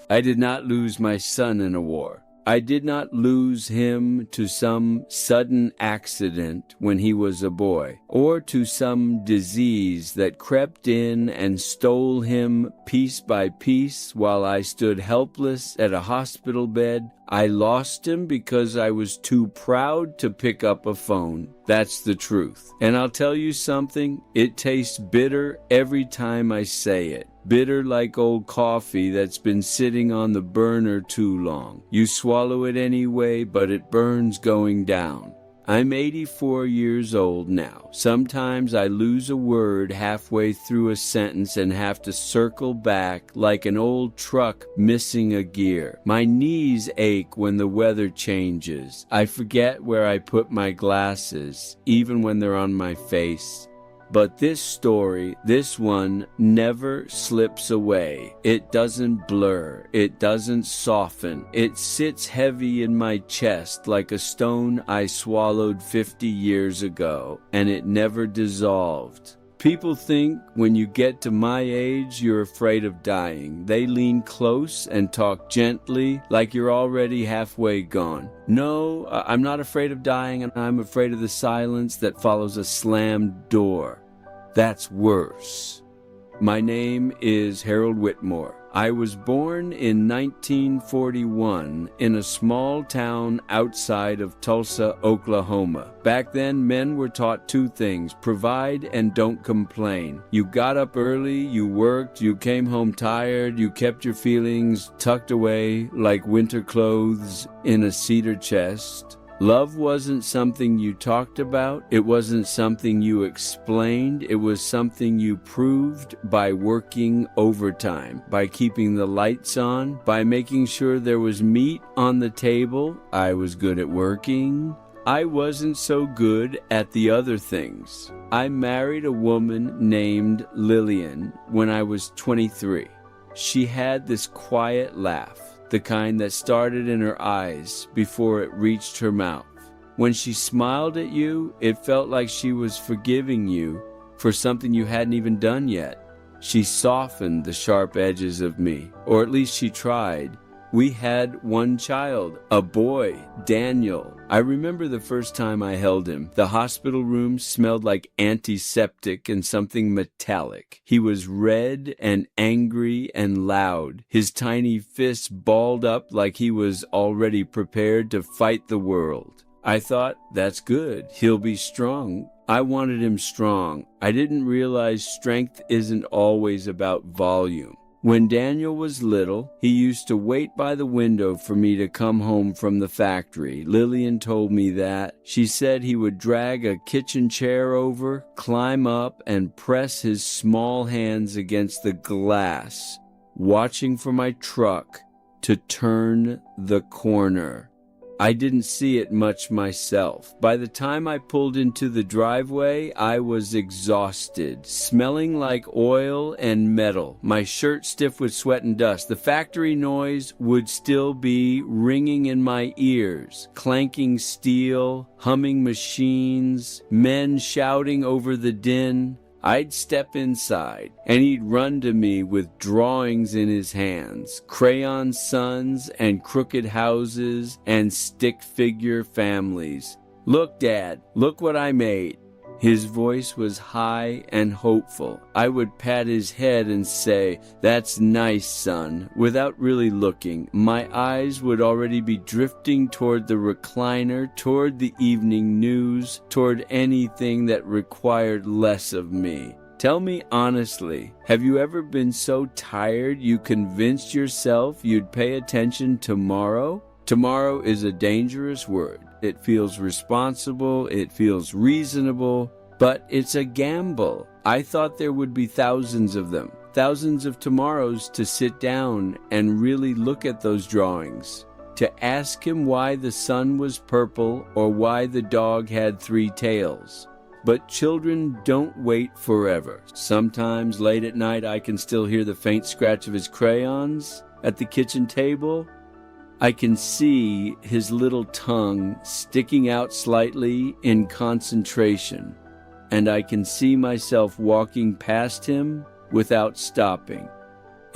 I did not lose my son in a war. I did not lose him to some sudden accident when he was a boy, or to some disease that crept in and stole him piece by piece while I stood helpless at a hospital bed. I lost him because I was too proud to pick up a phone. That's the truth. And I'll tell you something, it tastes bitter every time I say it. Bitter like old coffee that's been sitting on the burner too long. You swallow it anyway, but it burns going down. I'm 84 years old now. Sometimes I lose a word halfway through a sentence and have to circle back like an old truck missing a gear. My knees ache when the weather changes. I forget where I put my glasses, even when they're on my face. But this story, this one, never slips away. It doesn't blur. It doesn't soften. It sits heavy in my chest like a stone I swallowed 50 years ago, and it never dissolved. People think when you get to my age, you're afraid of dying. They lean close and talk gently like you're already halfway gone. No, I'm not afraid of dying, and I'm afraid of the silence that follows a slammed door. That's worse. My name is Harold Whitmore. I was born in 1941 in a small town outside of Tulsa, Oklahoma. Back then, men were taught two things: provide and don't complain. You got up early, you worked, you came home tired, you kept your feelings tucked away like winter clothes in a cedar chest. Love wasn't something you talked about. It wasn't something you explained. It was something you proved by working overtime, by keeping the lights on, by making sure there was meat on the table. I was good at working. I wasn't so good at the other things. I married a woman named Lillian when I was 23. She had this quiet laugh, the kind that started in her eyes before it reached her mouth. When she smiled at you, it felt like she was forgiving you for something you hadn't even done yet. She softened the sharp edges of me, or at least she tried. We had one child, a boy, Daniel. I remember the first time I held him. The hospital room smelled like antiseptic and something metallic. He was red and angry and loud. His tiny fists balled up like he was already prepared to fight the world. I thought, that's good. He'll be strong. I wanted him strong. I didn't realize strength isn't always about volume. When Daniel was little, he used to wait by the window for me to come home from the factory. Lillian told me that. She said he would drag a kitchen chair over, climb up, and press his small hands against the glass, watching for my truck to turn the corner. I didn't see it much myself. By the time I pulled into the driveway, I was exhausted, smelling like oil and metal, my shirt stiff with sweat and dust. The factory noise would still be ringing in my ears, clanking steel, humming machines, men shouting over the din. I'd step inside, and he'd run to me with drawings in his hands, crayon suns and crooked houses and stick figure families. Look, Dad, look what I made. His voice was high and hopeful. I would pat his head and say, "That's nice, son," without really looking. My eyes would already be drifting toward the recliner, toward the evening news, toward anything that required less of me. Tell me honestly, have you ever been so tired you convinced yourself you'd pay attention tomorrow? Tomorrow is a dangerous word. It feels responsible, it feels reasonable, but it's a gamble. I thought there would be thousands of them, thousands of tomorrows to sit down and really look at those drawings, to ask him why the sun was purple or why the dog had 3 tails. But children don't wait forever. Sometimes late at night I can still hear the faint scratch of his crayons at the kitchen table. I can see his little tongue sticking out slightly in concentration, and I can see myself walking past him without stopping.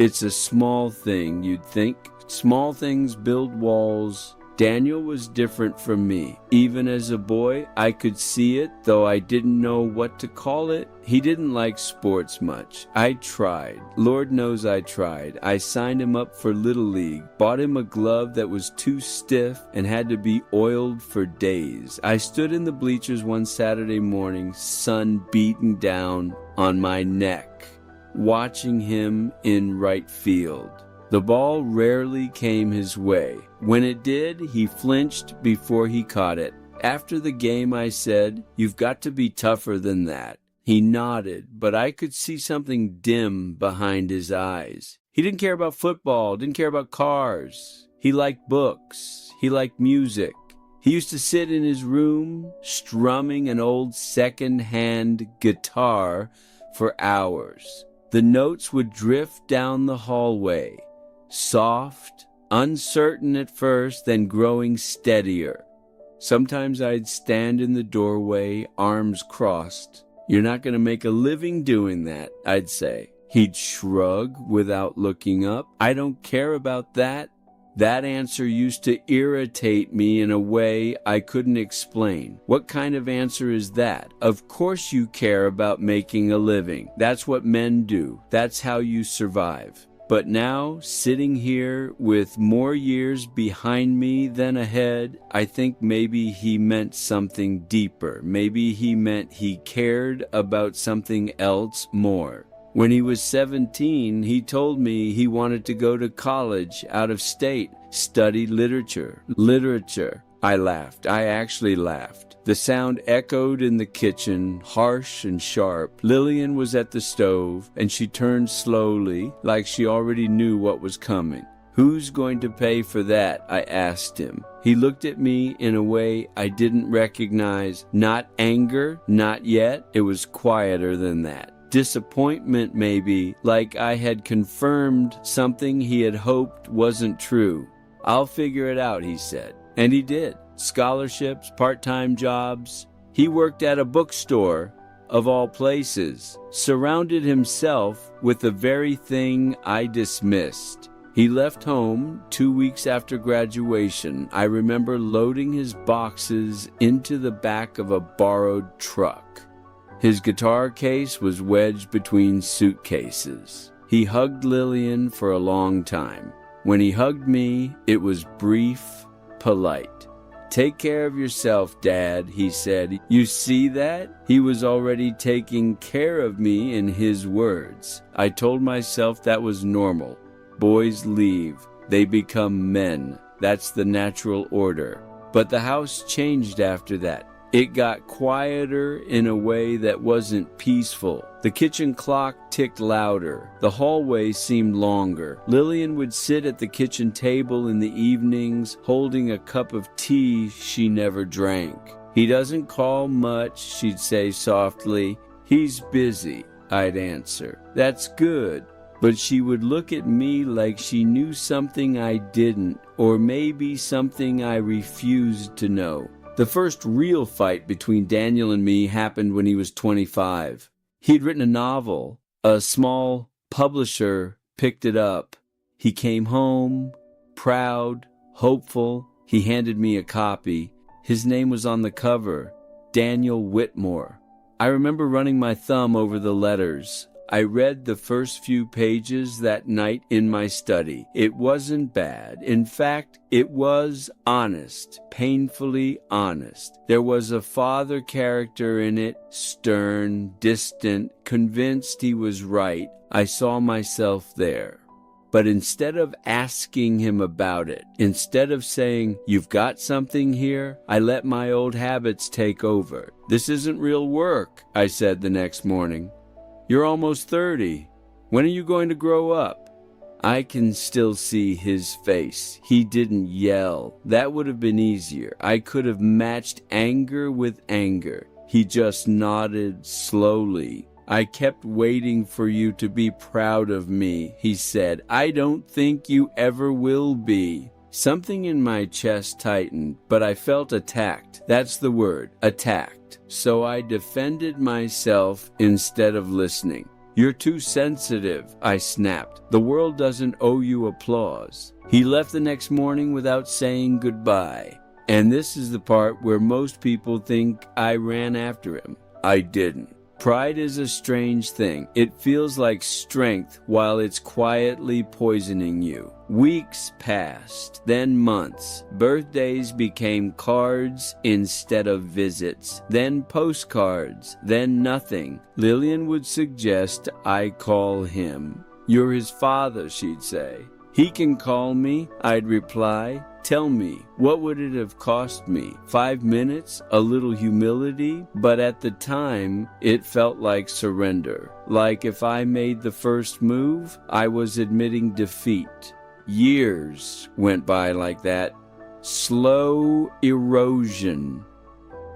It's a small thing, you'd think. Small things build walls. Daniel was different from me. Even as a boy, I could see it, though I didn't know what to call it. He didn't like sports much. I tried. Lord knows I tried. I signed him up for Little League, bought him a glove that was too stiff and had to be oiled for days. I stood in the bleachers one Saturday morning, sun beating down on my neck, watching him in right field. The ball rarely came his way. When it did, he flinched before he caught it. After the game, I said, "You've got to be tougher than that." He nodded, but I could see something dim behind his eyes. He didn't care about football, didn't care about cars. He liked books. He liked music. He used to sit in his room, strumming an old second-hand guitar for hours. The notes would drift down the hallway, soft, uncertain at first, then growing steadier. Sometimes I'd stand in the doorway, arms crossed. "You're not going to make a living doing that," I'd say. He'd shrug without looking up. "I don't care about that." That answer used to irritate me in a way I couldn't explain. What kind of answer is that? Of course you care about making a living. That's what men do. That's how you survive. But now, sitting here with more years behind me than ahead, I think maybe he meant something deeper. Maybe he meant he cared about something else more. When he was 17, he told me he wanted to go to college out of state, study literature. Literature. I laughed. I actually laughed. The sound echoed in the kitchen, harsh and sharp. Lillian was at the stove, and she turned slowly, like she already knew what was coming. "Who's going to pay for that?" I asked him. He looked at me in a way I didn't recognize. Not anger, not yet. It was quieter than that. Disappointment, maybe, like I had confirmed something he had hoped wasn't true. "I'll figure it out," he said. And he did. Scholarships, part-time jobs. He worked at a bookstore, of all places, surrounded himself with the very thing I dismissed. He left home 2 weeks after graduation. I remember loading his boxes into the back of a borrowed truck. His guitar case was wedged between suitcases. He hugged Lillian for a long time. When he hugged me, it was brief, polite. "Take care of yourself, Dad," he said. "You see that?" He was already taking care of me in his words. I told myself that was normal. Boys leave. They become men. That's the natural order. But the house changed after that. It got quieter in a way that wasn't peaceful. The kitchen clock ticked louder. The hallway seemed longer. Lillian would sit at the kitchen table in the evenings, holding a cup of tea she never drank. "He doesn't call much," she'd say softly. "He's busy," I'd answer. "That's good." But she would look at me like she knew something I didn't, or maybe something I refused to know. The first real fight between Daniel and me happened when he was 25. He'd written a novel. A small publisher picked it up. He came home, proud, hopeful. He handed me a copy. His name was on the cover, Daniel Whitmore. I remember running my thumb over the letters. I read the first few pages that night in my study. It wasn't bad. In fact, it was honest, painfully honest. There was a father character in it, stern, distant, convinced he was right. I saw myself there. But instead of asking him about it, instead of saying, "You've got something here," I let my old habits take over. "This isn't real work," I said the next morning. "You're almost 30. When are you going to grow up?" I can still see his face. He didn't yell. That would have been easier. I could have matched anger with anger. He just nodded slowly. "I kept waiting for you to be proud of me," he said. "I don't think you ever will be." Something in my chest tightened, but I felt attacked. That's the word, attacked. So I defended myself instead of listening. "You're too sensitive," I snapped. "The world doesn't owe you applause." He left the next morning without saying goodbye. And this is the part where most people think I ran after him. I didn't. Pride is a strange thing. It feels like strength while it's quietly poisoning you. Weeks passed, then months. Birthdays became cards instead of visits, then postcards, then nothing. Lillian would suggest I call him. "You're his father," she'd say. "He can call me," I'd reply. "Tell me, what would it have cost me? 5 minutes? A little humility?" But at the time, it felt like surrender. Like if I made the first move, I was admitting defeat. Years went by like that. Slow erosion.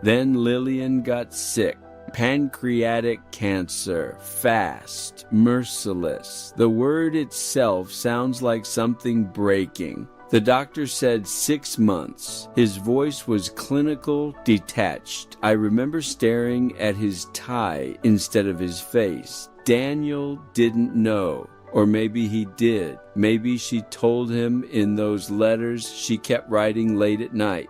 Then Lillian got sick. Pancreatic cancer, fast, merciless. The word itself sounds like something breaking. The doctor said 6 months. His voice was clinical, detached. I remember staring at his tie instead of his face. Daniel didn't know. Or maybe he did. Maybe she told him in those letters she kept writing late at night.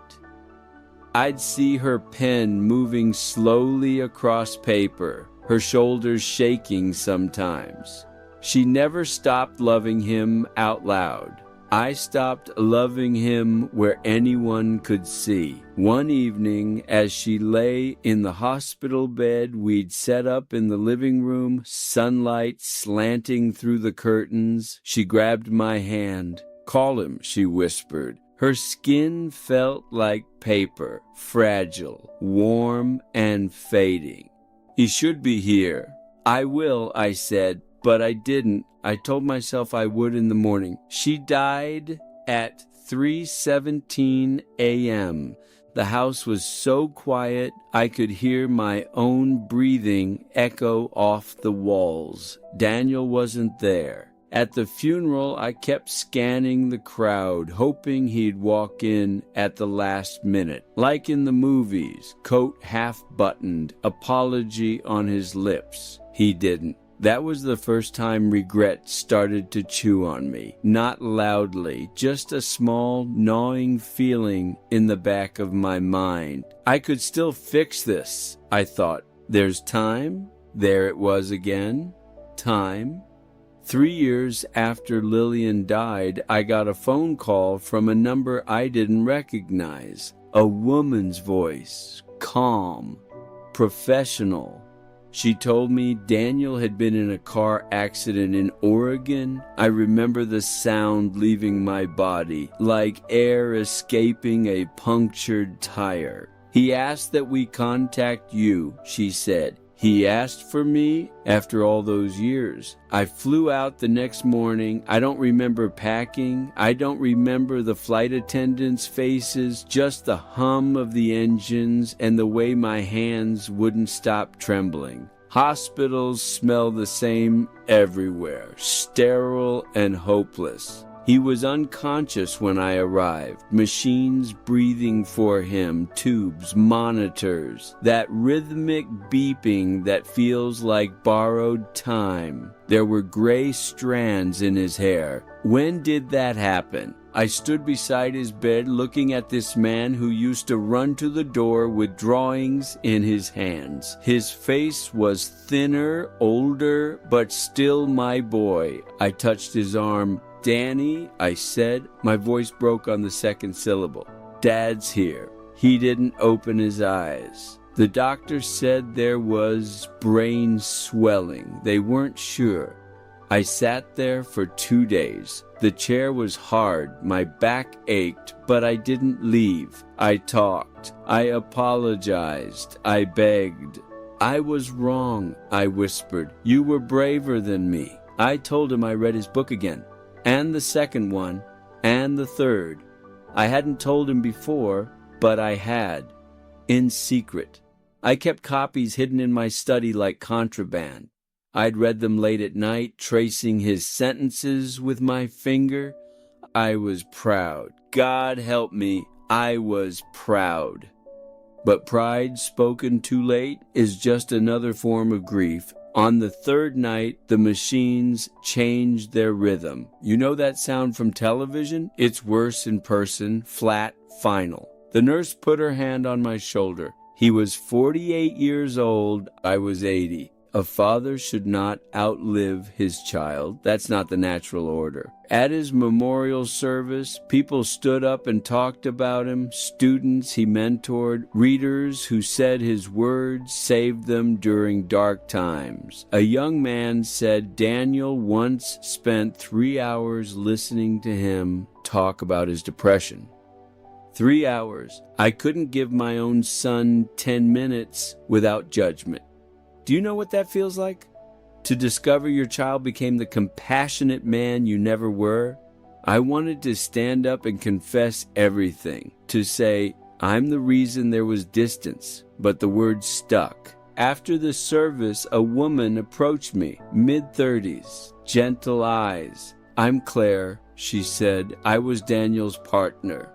I'd see her pen moving slowly across paper, her shoulders shaking sometimes. She never stopped loving him out loud. I stopped loving him where anyone could see. One evening, as she lay in the hospital bed we'd set up in the living room, sunlight slanting through the curtains, she grabbed my hand. "Call him," she whispered. Her skin felt like paper, fragile, warm, and fading. "He should be here." "I will," I said, but I didn't. I told myself I would in the morning. She died at 3:17 a.m. The house was so quiet I could hear my own breathing echo off the walls. Daniel wasn't there. At the funeral, I kept scanning the crowd, hoping he'd walk in at the last minute. Like in the movies, coat half buttoned, apology on his lips. He didn't. That was the first time regret started to chew on me. Not loudly, just a small, gnawing feeling in the back of my mind. I could still fix this, I thought. There's time. There it was again. Time. 3 years after Lillian died, I got a phone call from a number I didn't recognize. A woman's voice, calm, professional. She told me Daniel had been in a car accident in Oregon. I remember the sound leaving my body, like air escaping a punctured tire. "He asked that we contact you," she said. "He asked for me after all those years." I flew out the next morning. I don't remember packing. I don't remember the flight attendants' faces, just the hum of the engines and the way my hands wouldn't stop trembling. Hospitals smell the same everywhere, sterile and hopeless. He was unconscious when I arrived. Machines breathing for him, tubes, monitors, that rhythmic beeping that feels like borrowed time. There were gray strands in his hair. When did that happen? I stood beside his bed looking at this man who used to run to the door with drawings in his hands. His face was thinner, older, but still my boy. I touched his arm. "Danny," I said. My voice broke on the second syllable. "Dad's here." He didn't open his eyes. The doctor said there was brain swelling. They weren't sure. I sat there for 2 days. The chair was hard. My back ached, but I didn't leave. I talked. I apologized. I begged. "I was wrong," I whispered. "You were braver than me." I told him I read his book again. And the second one, and the third. I hadn't told him before, but I had. In secret. I kept copies hidden in my study like contraband. I'd read them late at night, tracing his sentences with my finger. I was proud. God help me, I was proud. But pride spoken too late is just another form of grief. On the third night, the machines changed their rhythm. You know that sound from television? It's worse in person, flat, final. The nurse put her hand on my shoulder. He was 48 years old. I was 80. A father should not outlive his child. That's not the natural order. At his memorial service, people stood up and talked about him. Students he mentored, readers who said his words saved them during dark times. A young man said Daniel once spent 3 hours listening to him talk about his depression. 3 hours. I couldn't give my own son 10 minutes without judgment. Do you know what that feels like? To discover your child became the compassionate man you never were? I wanted to stand up and confess everything, to say, I'm the reason there was distance, but the word stuck. After the service, a woman approached me, mid-30s, gentle eyes. I'm Claire, she said. I was Daniel's partner.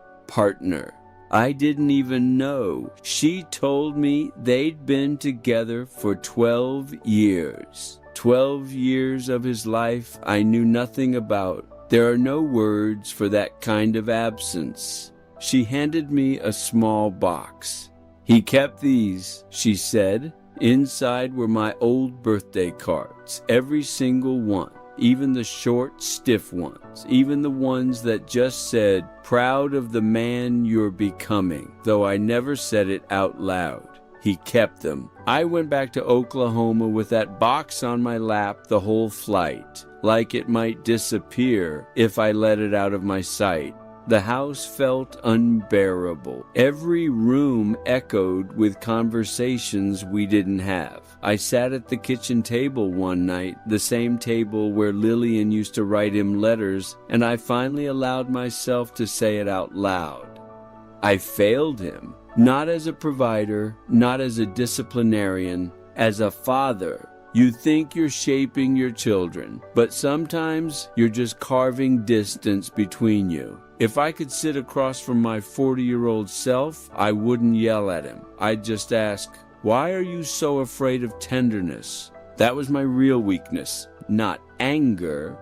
I didn't even know. She told me they'd been together for 12 years. 12 years of his life I knew nothing about. There are no words for that kind of absence. She handed me a small box. He kept these, she said. Inside were my old birthday cards, every single one. Even the short, stiff ones, even the ones that just said, proud of the man you're becoming, though I never said it out loud. He kept them. I went back to Oklahoma with that box on my lap the whole flight, like it might disappear if I let it out of my sight. The house felt unbearable. Every room echoed with conversations we didn't have. I sat at the kitchen table one night, the same table where Lillian used to write him letters, and I finally allowed myself to say it out loud. I failed him, not as a provider, not as a disciplinarian, as a father. You think you're shaping your children, but sometimes you're just carving distance between you. If I could sit across from my 40-year-old self, I wouldn't yell at him. I'd just ask, why are you so afraid of tenderness? That was my real weakness, not anger.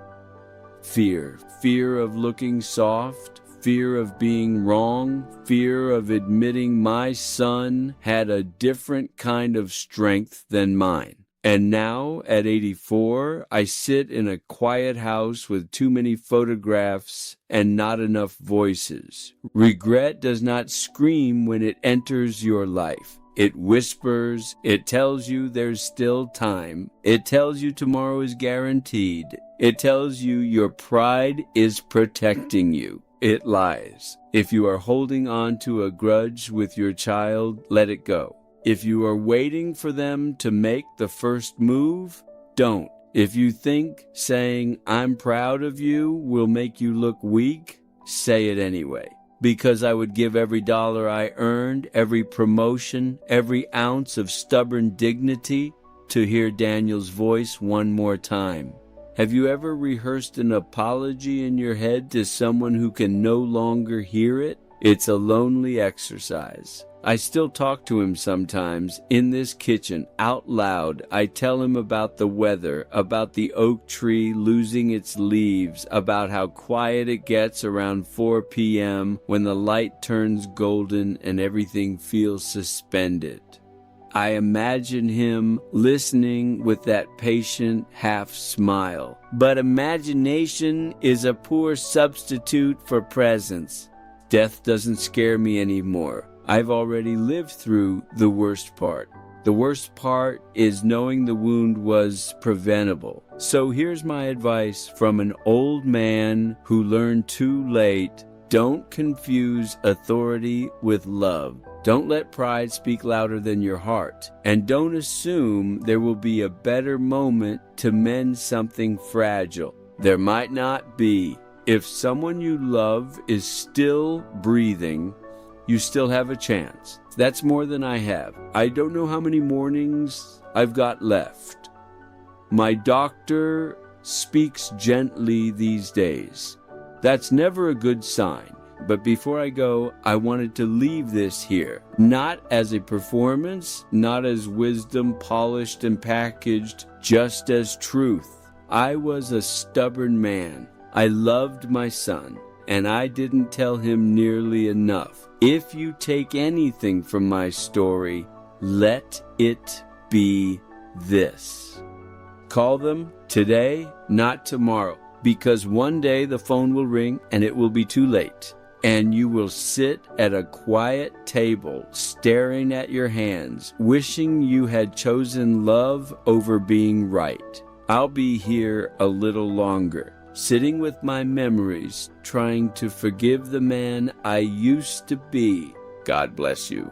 Fear. Fear of looking soft, fear of being wrong, fear of admitting my son had a different kind of strength than mine. And now, at 84, I sit in a quiet house with too many photographs and not enough voices. Regret does not scream when it enters your life. It whispers, it tells you there's still time. It tells you tomorrow is guaranteed. It tells you your pride is protecting you. It lies. If you are holding on to a grudge with your child, let it go. If you are waiting for them to make the first move, don't. If you think saying, I'm proud of you will make you look weak, say it anyway. Because I would give every dollar I earned, every promotion, every ounce of stubborn dignity to hear Daniel's voice one more time. Have you ever rehearsed an apology in your head to someone who can no longer hear it? It's a lonely exercise. I still talk to him sometimes in this kitchen out loud. I tell him about the weather, about the oak tree losing its leaves, about how quiet it gets around 4 p.m. when the light turns golden and everything feels suspended. I imagine him listening with that patient half smile. But imagination is a poor substitute for presence. Death doesn't scare me anymore. I've already lived through the worst part. The worst part is knowing the wound was preventable. So here's my advice from an old man who learned too late. Don't confuse authority with love. Don't let pride speak louder than your heart. And don't assume there will be a better moment to mend something fragile. There might not be. If someone you love is still breathing, you still have a chance. That's more than I have. I don't know how many mornings I've got left. My doctor speaks gently these days. That's never a good sign. But before I go, I wanted to leave this here. Not as a performance, not as wisdom polished and packaged, just as truth. I was a stubborn man. I loved my son, and I didn't tell him nearly enough. If you take anything from my story, let it be this. Call them today, not tomorrow, because one day the phone will ring and it will be too late. And you will sit at a quiet table, staring at your hands, wishing you had chosen love over being right. I'll be here a little longer, sitting with my memories, trying to forgive the man I used to be. God bless you.